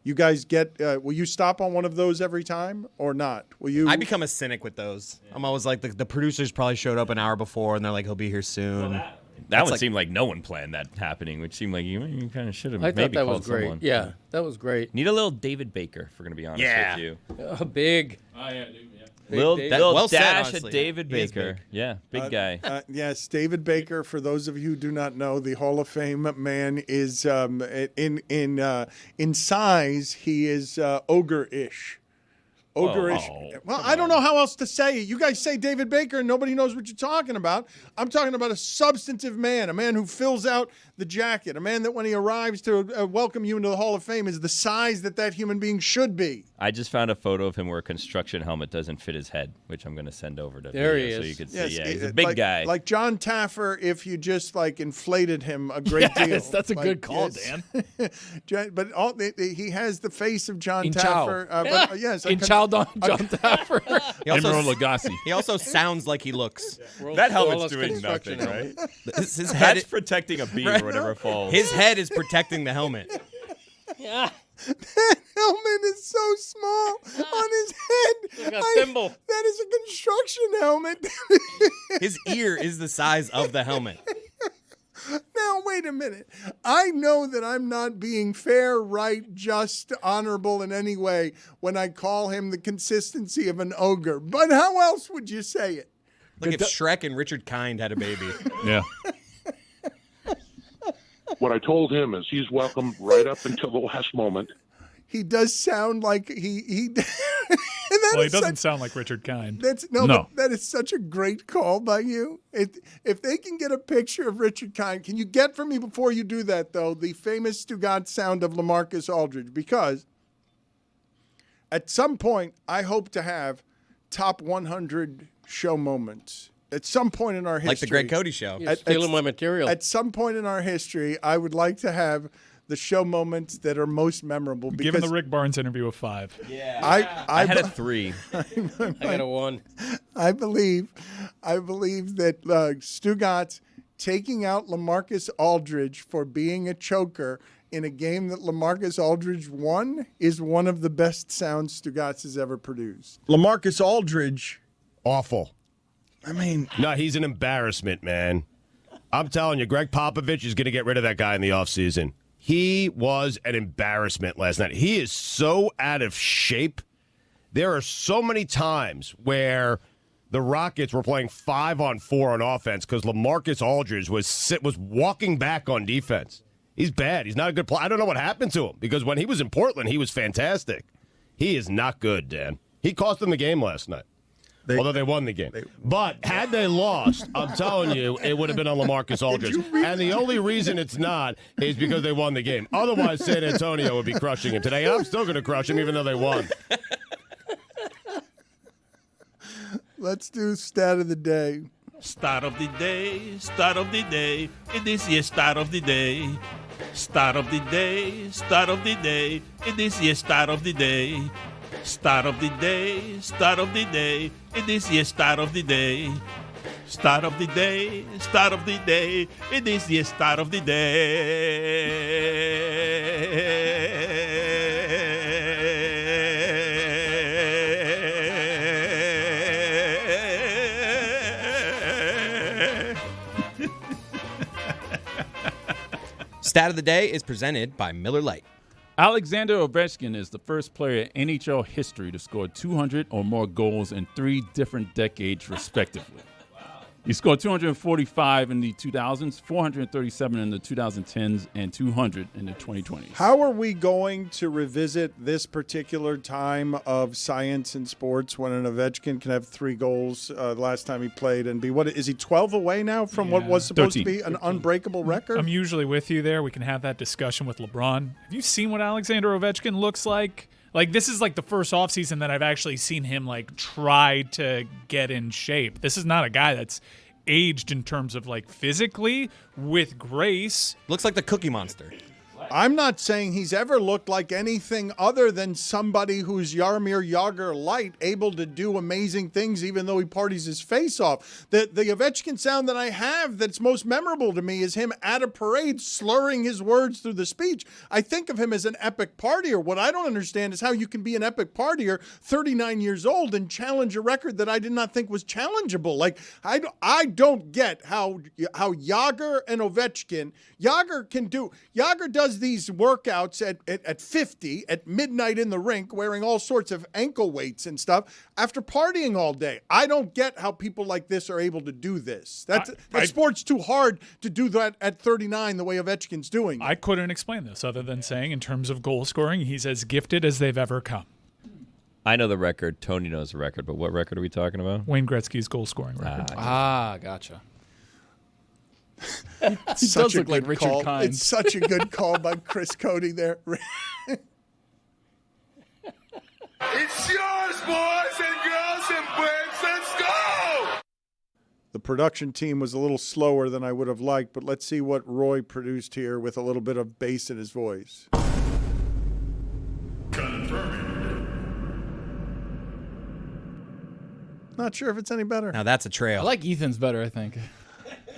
You guys will you stop on one of those every time or not? Will you? I become a cynic with those. I'm always like, the producers probably showed up an hour before and they're like, he'll be here soon. That one seemed like no one planned that happening, which seemed like you kind of should have I maybe thought that called was great. someone. Yeah, that was great. Need a little David Baker, if we're going to be honest with you. Big. Oh, yeah, dude. Yeah. Little Well said, dash honestly. at David He is Baker. big. Yeah, big guy. Yes, David Baker. For those of you who do not know, the Hall of Fame man is in size. He is ogre-ish. Ogre-ish. Well, I don't know how else to say it. You guys say David Baker and nobody knows what you're talking about. I'm talking about a substantive man, a man who fills out the jacket, a man that when he arrives to welcome you into the Hall of Fame is the size that human being should be. I just found a photo of him where a construction helmet doesn't fit his head, which I'm going to send over to There video he so is. you can see. Yes, Yeah, he's a big guy. Like John Taffer, if you just inflated him a great deal. Yes, that's a good call, yes. Dan. But he has the face of John In Chow. Taffer. Yes, In Chow John Taffer. Emerald Lagasse. He also sounds like he looks. That helmet's Flawless doing construction nothing, right? His head, That's protecting a beam or whatever falls. his head is protecting the helmet. Yeah. That helmet is so small on his head. Like a thimble. That is a construction helmet. His ear is the size of the helmet. Now, wait a minute. I know that I'm not being fair, right, just, honorable in any way when I call him the consistency of an ogre. But how else would you say it? Like if Shrek and Richard Kind had a baby. Yeah. What I told him is he's welcome right up until the last moment. He does sound like he Well, he doesn't sound like Richard Kind. No. But that is such a great call by you. If they can get a picture of Richard Kind, can you get for me before you do that, though, the famous Stugotz sound of LaMarcus Aldridge? Because at some point, I hope to have top 100 show moments. At some point in our history. Like the Greg Cote show. You're stealing my material. At some point in our history, I would like to have the show moments that are most memorable. Give him the Rick Barnes interview a 5. Yeah. I had a 3. I got a 1. I believe that Stugotz taking out LaMarcus Aldridge for being a choker in a game that LaMarcus Aldridge won is one of the best sounds Stugotz has ever produced. LaMarcus Aldridge. Awful. I mean. No, he's an embarrassment, man. I'm telling you, Greg Popovich is going to get rid of that guy in the offseason. He was an embarrassment last night. He is so out of shape. There are so many times where the Rockets were playing 5-on-4 on offense because LaMarcus Aldridge was walking back on defense. He's bad. He's not a good player. I don't know what happened to him because when he was in Portland, he was fantastic. He is not good, Dan. He cost them the game last night. Although they won the game. But had they lost, I'm telling you, it would have been on LaMarcus Aldridge. And the only reason it's not is because they won the game. Otherwise, San Antonio would be crushing him today. I'm still going to crush him even though they won. Let's do stat of the day. Start of the day, start of the day. It is your start of the day. Start of the day, start of the day. It is your start of the day. Start of the day, start of the day. It is your start of the day. Start of the day, start of the day. It is your start of the day. Stat of the day is presented by Miller Lite. Alexander Ovechkin is the first player in NHL history to score 200 or more goals in 3 different decades, respectively. He scored 245 in the 2000s, 437 in the 2010s, and 200 in the 2020s. How are we going to revisit this particular time of science in sports when an Ovechkin can have 3 goals last time he played and be, what is he, 12 away now from what was supposed 13. to be an unbreakable record? I'm usually with you there. We can have that discussion with LeBron. Have you seen what Alexander Ovechkin looks like? Like, this is like the first offseason that I've actually seen him like try to get in shape. This is not a guy that's aged in terms of like physically with grace. Looks like the Cookie Monster. I'm not saying he's ever looked like anything other than somebody who's Jaromir Jagr light, able to do amazing things even though he parties his face off. The Ovechkin sound that I have that's most memorable to me is him at a parade slurring his words through the speech. I think of him as an epic partier. What I don't understand is how you can be an epic partier 39 years old and challenge a record that I did not think was challengeable. Like, I don't get how Jagr and Ovechkin, Jagr does these workouts at 50 at midnight in the rink wearing all sorts of ankle weights and stuff after partying all day. I don't get how people like this are able to do this. That sport's too hard to do that at 39 the way Ovechkin's doing. I couldn't explain this other than saying in terms of goal scoring, he's as gifted as they've ever come. I know the record. Tony knows the record, but what record are we talking about? Wayne Gretzky's goal scoring record. Gotcha. He does look like Richard call. Kind. It's such a good call by Chris Cote there. It's yours, boys and girls and babes. Let's go! The production team was a little slower than I would have liked, but let's see what Roy produced here with a little bit of bass in his voice. Not sure if it's any better. Now that's a trail. I like Ethan's better, I think.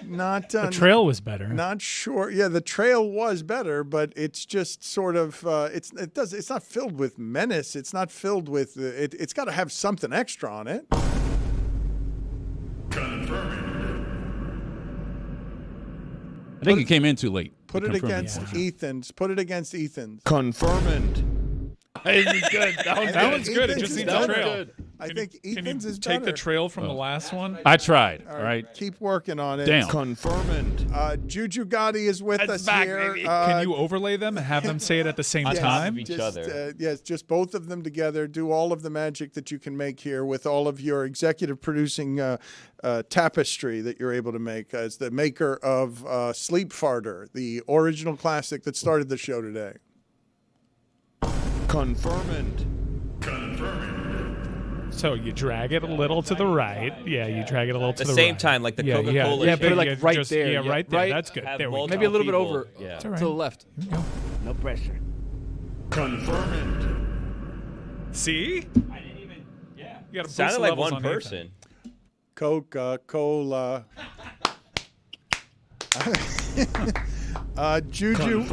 Not the trail was better. Not sure. Yeah, the trail was better, but it's just sort of it's not filled with menace. It's not filled with it's got to have something extra on it. I think he came in too late. Put it against Ethan's. Put it against Ethan's. Confirming. That good. That one's good. It just needs a trail. Good. I think Ethan's is better. Take the trail from the last one. I tried. All right. Keep working on it. Damn. Confirming. Juju Gotti is with us back, here. Can you overlay them and have them say it at the same time? Yes, just both of them together. Do all of the magic that you can make here with all of your executive producing tapestry that you're able to make as the maker of Sleep Farter, the original classic that started the show today. Confirming. So you drag it a little to the right. Yeah, you drag it a little to the right. At the same time, like the Coca-Cola. Yeah, put it like right there. Yeah, right there. That's good. There we go. Maybe a little bit over to the left. No pressure. Confirming. See? I didn't even. Yeah. You got to sounded like one person. Coca-Cola. Juju,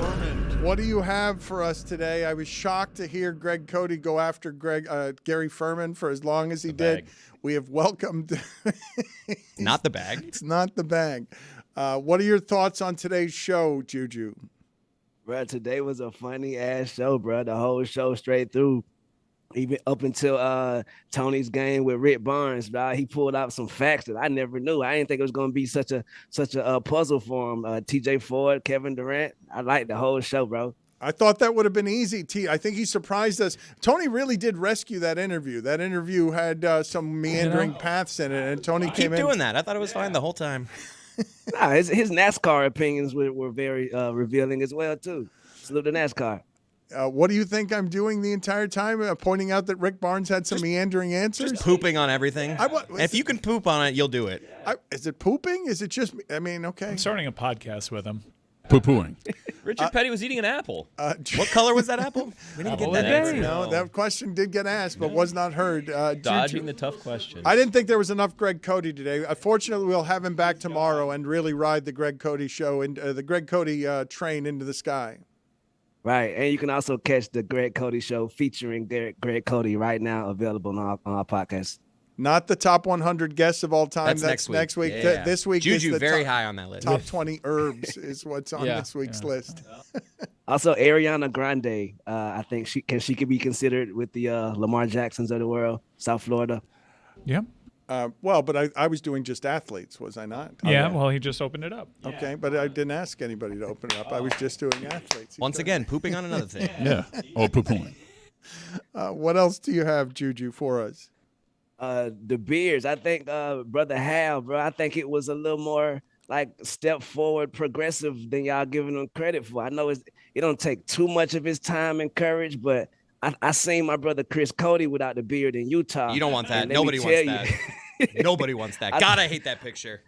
what do you have for us today? I was shocked to hear Greg Cote go after Gary Furman for as long as he did. Bag. We have welcomed. Not the bag. It's not the bag. What are your thoughts on today's show, Juju? Bro, today was a funny ass show, bro. The whole show straight through. even up until Tony's game with Rick Barnes, bro, he pulled out some facts that I never knew. I didn't think it was going to be such a puzzle for him. TJ Ford, Kevin Durant. I liked the whole show, bro. I thought that would have been easy, T. I think he surprised us. Tony really did rescue that interview. That interview had some meandering paths in it, and Tony came in. Keep doing that. I thought it was fine the whole time. Nah, his NASCAR opinions were very revealing as well, too. Salute to NASCAR. What do you think I'm doing the entire time? Pointing out that Rick Barnes had some meandering answers? Just pooping on everything. If you can poop on it, you'll do it. Is it pooping? Is it just, I mean, okay. I'm starting a podcast with him. Poo-pooing. Richard Petty was eating an apple. What color was that apple? We didn't get that answer. No, that question did get asked, but was not heard. Dodging the tough question. I didn't think there was enough Greg Cote today. Fortunately, we'll have him back tomorrow and really ride the Greg Cote show and the Greg Cote train into the sky. Right, and you can also catch the Greg Cote show featuring Greg Cote right now, available on our podcast. Not the top 100 guests of all time. That's next week. Yeah. This week Juju is the very top, high on that list. Top 20 herbs is what's on this week's list. Also, Ariana Grande. I think she could be considered with the Lamar Jacksons of the world, South Florida. Yeah. Well, but I was doing just athletes, was I not? Yeah, well, he just opened it up. Okay, but I didn't ask anybody to open it up. I was just doing athletes. Once again, pooping on another thing. Yeah, or poo-pooing. What else do you have, Juju, for us? The beers. I think Brother Hal, bro, I think it was a little more like step forward progressive than y'all giving him credit for. I know it don't take too much of his time and courage, but I seen my brother Chris Cote without the beard in Utah. You don't want that. Nobody wants that. Nobody wants that. God, I hate that picture.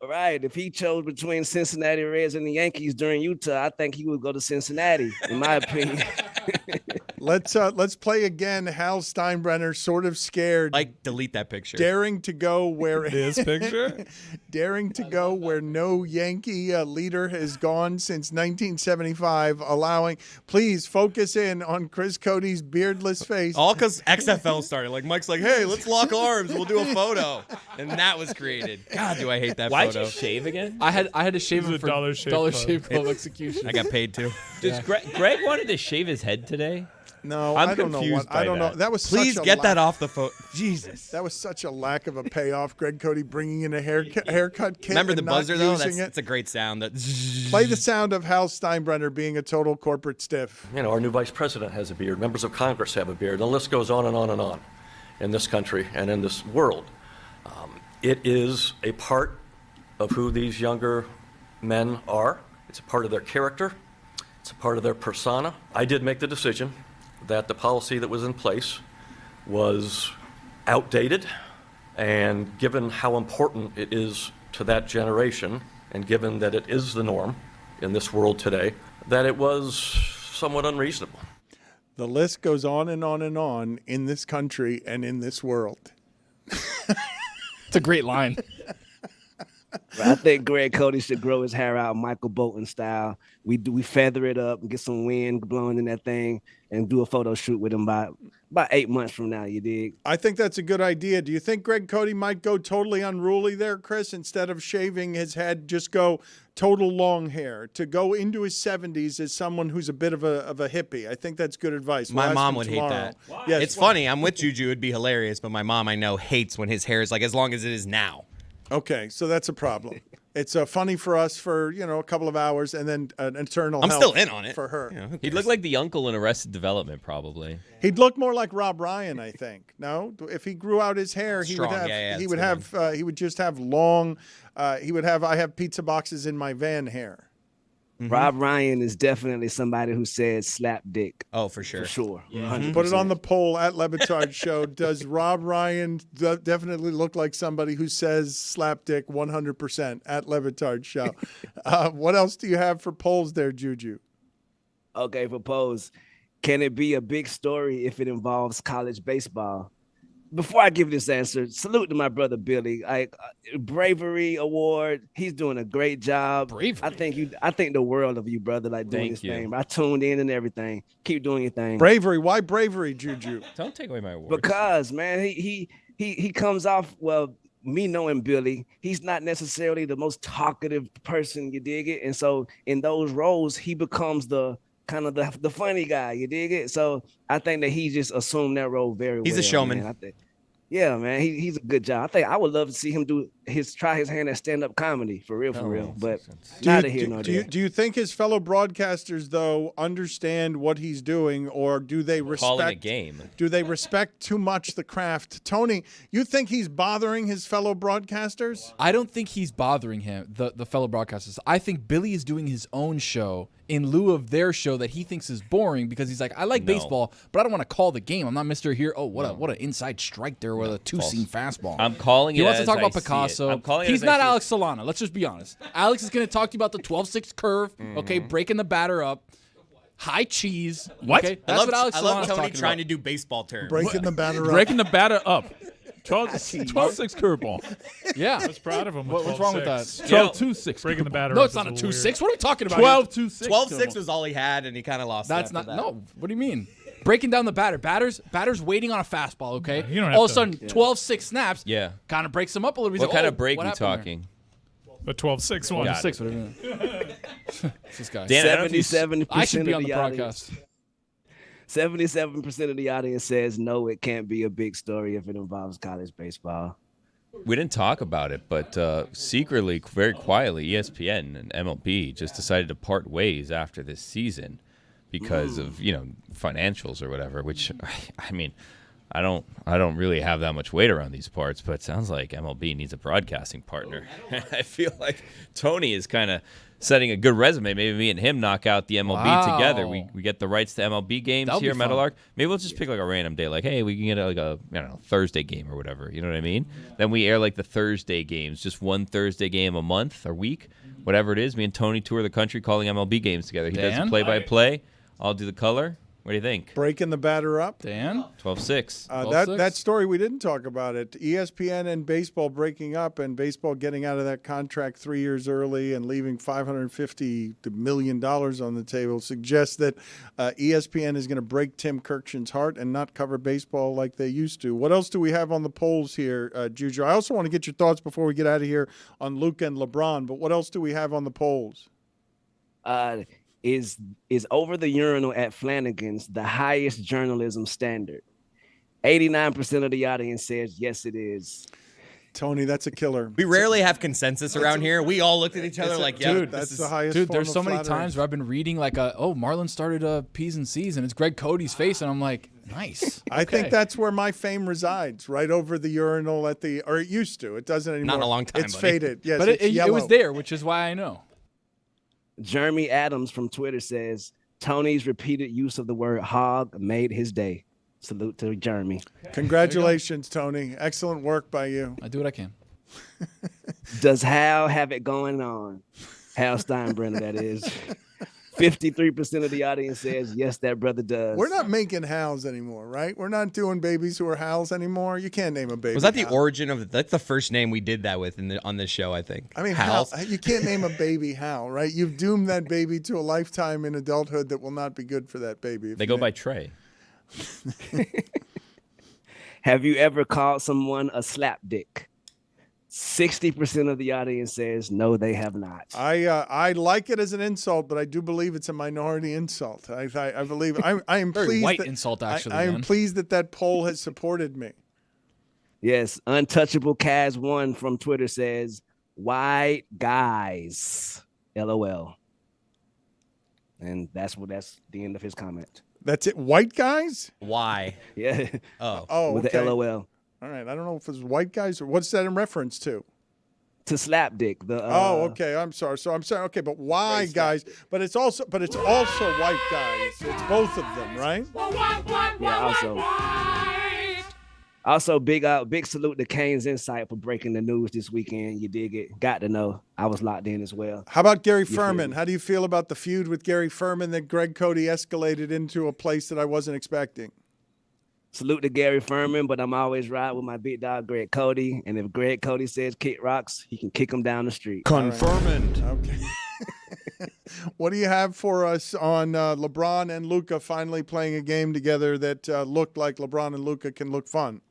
Right. If he chose between Cincinnati Reds and the Yankees during Utah, I think he would go to Cincinnati, in my opinion. Let's play again. Hal Steinbrenner, sort of scared. Like, delete that picture. Daring to go where this picture. Daring to go where no Yankee leader has gone since 1975. Allowing, please focus in on Chris Cote's beardless face. All because XFL started. Like Mike's like, hey, let's lock arms. We'll do a photo, and that was created. God, do I hate that Why'd photo? you shave again? I had to shave him for Dollar Shave Club execution. I got paid too. Does Greg wanted to shave his head today? No, I'm I don't know. confused I don't by know. that. That was Please such a get that lack- off the phone. Jesus. That was such a lack of a payoff. Greg Cote bringing in a haircut kit. Remember the and not buzzer though? using That's a great sound. That Play the sound of Hal Steinbrenner being a total corporate stiff. You know, our new vice president has a beard. Members of Congress have a beard. The list goes on and on and on in this country and in this world. It is a part of who these younger men are. It's a part of their character. It's a part of their persona. I did make the decision that the policy that was in place was outdated, and given how important it is to that generation, and given that it is the norm in this world today, that it was somewhat unreasonable. The list goes on and on and on in this country and in this world. It's a great line. I think Greg Cote should grow his hair out Michael Bolton style. We feather it up and get some wind blowing in that thing and do a photo shoot with him by about 8 months from now, you dig? I think that's a good idea. Do you think Greg Cote might go totally unruly there, Chris? Instead of shaving his head, just go total long hair. To go into his 70s as someone who's a bit of a hippie. I think that's good advice. My We'll ask mom him would tomorrow. hate that. Yes, It's funny. I'm with Juju. It'd be hilarious. But my mom, I know, hates when his hair is like as long as it is now. Okay, so that's a problem. It's funny for us for a couple of hours, and then an eternal. I'm hell still in on it for her. You know, He'd look like the uncle in Arrested Development, probably. He'd look more like Rob Ryan, I think. No, if he grew out his hair, he Strong. would have. Yeah, he that's would a have. good He would just have long. He would have. I have pizza boxes in my van hair. Mm-hmm. Rob Ryan is definitely somebody who said slap dick. Oh, for sure. For sure. Yeah. 100%. Put it on the poll at Le Batard Show. Does Rob Ryan definitely look like somebody who says slap dick 100% at Le Batard Show? What else do you have for polls there, Juju? Okay, for polls. Can it be a big story if it involves college baseball? Before I give this answer, salute to my brother Billy. Bravery award. He's doing a great job. Bravery. I think the world of you, brother, like doing this thing. I tuned in and everything. Keep doing your thing. Bravery. Why bravery, Juju? Don't take away my award. Because man, he comes off well. Me knowing Billy, he's not necessarily the most talkative person. You dig it? And so in those roles, he becomes the kind of the funny guy. You dig it? So I think that he just assumed that role very well. He's a showman. Man. I think, yeah, man, he's a good job. I think I would love to see him try his hand at stand-up comedy for real. But neither here nor there. Do you think his fellow broadcasters though understand what he's doing, or do they respect Calling a game? Do they respect too much the craft? Tony, you think he's bothering his fellow broadcasters? I don't think he's bothering him, the fellow broadcasters. I think Billy is doing his own show in lieu of their show that he thinks is boring because he's like, I like baseball, but I don't want to call the game. I'm not Mr. Here. Oh, what an inside strike there with a two-seam fastball. I'm calling he it wants to as talk about I see it. Picasso. I'm calling it He's as I not see it. Alex Solana. Let's just be honest. Alex is going to talk to you about the 12-6 curve, okay, breaking the batter up, high cheese. What? Okay? That's what Alex I Solana's love Tony talking trying about. to do baseball terms. Breaking the batter up. Breaking the batter up. 12-6 curveball. Yeah. I was proud of him. What's wrong with that? 12-2-6. Breaking the batter No, up it's not a is 2-6. What are we talking about? 12-2-6. 12-6 was all he had, and he kind of lost. That's it not. after that. No. What do you mean? Breaking down the batter. Batter's waiting on a fastball, okay? you don't All have of a to- sudden, 12-6 snaps. Yeah. Kind of breaks him up a little bit. He's What like, kind oh, of break what we happened there? talking? The 12-6 one. 12-6, whatever. It's this guy. Dan, I don't know if you- 77% I should be of on the audience. broadcast. 77% of the audience says no, it can't be a big story if it involves college baseball. We didn't talk about it, but secretly, very quietly, ESPN and MLB just decided to part ways after this season because of financials or whatever. Which, I mean, I don't really have that much weight around these parts, but it sounds like MLB needs a broadcasting partner. I feel like Tony is kind of setting a good resume. Maybe me and him knock out the MLB together. We get the rights to MLB games That'll here, be fun. Meadowlark. Maybe we'll just pick like a random day, like, hey, we can get like a Thursday game or whatever. You know what I mean? Then we air like the Thursday games, just one Thursday game a month or week, whatever it is. Me and Tony tour the country calling MLB games together. He does the Dan? play-by-play. I'll do the color. What do you think? Breaking the batter up. Dan? 12-6. That story we didn't talk about it. ESPN and baseball breaking up, and baseball getting out of that contract 3 years early and leaving $550 million on the table suggests that ESPN is going to break Tim Kirkshin's heart and not cover baseball like they used to. What else do we have on the polls here, Juju? I also want to get your thoughts before we get out of here on Luka and LeBron. But what else do we have on the polls? Is over the urinal at Flanagan's the highest journalism standard? 89% of the audience says yes, it is. Tony, that's a killer. We rarely have consensus around here. We all looked at each other like, yeah, dude, that's the highest. Dude, form there's of so many flattery. times where I've been reading like Marlon started P's and C's, and it's Greg Cody's face, and I'm like, nice. I think Okay. that's where my fame resides, right over the urinal or it used to. It doesn't anymore. Not in a long time, It's buddy. faded. Yes, but it's it yellow. was there, which is why I know. Jeremy Adams from Twitter says Tony's repeated use of the word hog made his day. Salute to Jeremy. Congratulations, Tony. Excellent work by you. I do what I can. Does Hal have it going on? Hal Steinbrenner, that is. 53% of the audience says yes, that brother does. We're not making Hals anymore, right? We're not doing babies who are Hals anymore. You can't name a baby. Was that the Hal. origin of that's the first name we did that with on this show, I think. I mean, Hal. Hal, you can't name a baby Hal, right? You've doomed that baby to a lifetime in adulthood that will not be good for that baby. They go by Trey. Have you ever called someone a slapdick? 60% of the audience says no, they have not. I like it as an insult, but I do believe it's a minority insult. I believe I am Very pleased white that, insult, actually, I am man. pleased that poll has supported me. Yes, Untouchable Kaz1 from Twitter says white guys. LOL. And that's the end of his comment. That's it. White guys? Why? Yeah. Oh, with okay. the LOL. All right. I don't know if it's white guys or what's that in reference to? To slapdick. Oh, okay. I'm sorry. So I'm sorry. Okay, but why guys? But it's also white guys. It's both of them, right? Yeah. Also, big salute to Kane's Insight for breaking the news this weekend. You dig it? Got to know. I was locked in as well. How about Gary feel Furman? me? How do you feel about the feud with Gary Furman that Greg Cote escalated into a place that I wasn't expecting? Salute to Gary Furman, but I'm always right with my big dog, Greg Cote. And if Greg Cote says kick rocks, he can kick them down the street. Confirmed. Okay. What do you have for us on LeBron and Luka finally playing a game together that looked like LeBron and Luka can look fun?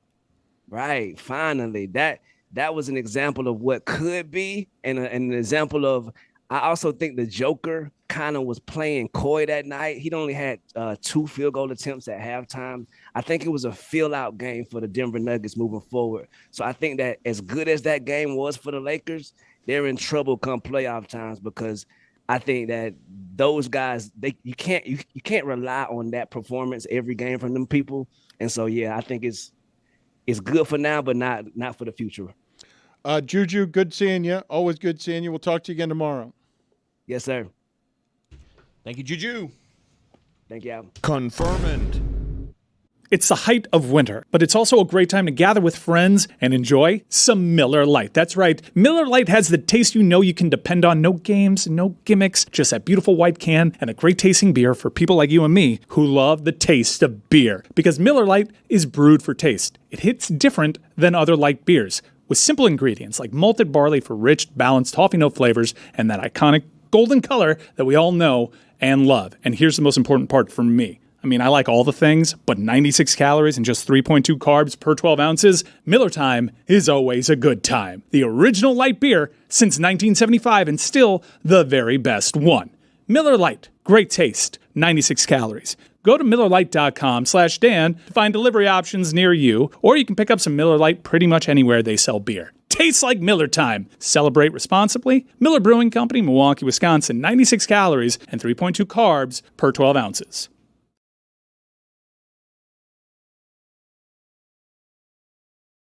Right. Finally. That was an example of what could be and an example of, I also think the Joker kind of was playing coy that night. He'd only had 2 field goal attempts at halftime. I think it was a fill-out game for the Denver Nuggets moving forward. So I think that as good as that game was for the Lakers, they're in trouble come playoff times, because I think that those guys, you can't rely on that performance every game from them people. And so, yeah, I think it's good for now, but not for the future. Juju, good seeing you. Always good seeing you. We'll talk to you again tomorrow. Yes, sir. Thank you, Juju. Thank you, Al. Confirmant. It's the height of winter, but it's also a great time to gather with friends and enjoy some Miller Lite. That's right, Miller Lite has the taste you know you can depend on. No games, no gimmicks, just that beautiful white can and a great tasting beer for people like you and me who love the taste of beer. Because Miller Lite is brewed for taste. It hits different than other light beers, with simple ingredients like malted barley for rich, balanced toffee note flavors and that iconic golden color that we all know and love. And here's the most important part for me. I mean, I like all the things, but 96 calories and just 3.2 carbs per 12 ounces, Miller Time is always a good time. The original light beer since 1975 and still the very best one. Miller Lite, great taste, 96 calories. Go to MillerLite.com/Dan to find delivery options near you, or you can pick up some Miller Lite pretty much anywhere they sell beer. Tastes like Miller Time. Celebrate responsibly. Miller Brewing Company, Milwaukee, Wisconsin, 96 calories and 3.2 carbs per 12 ounces.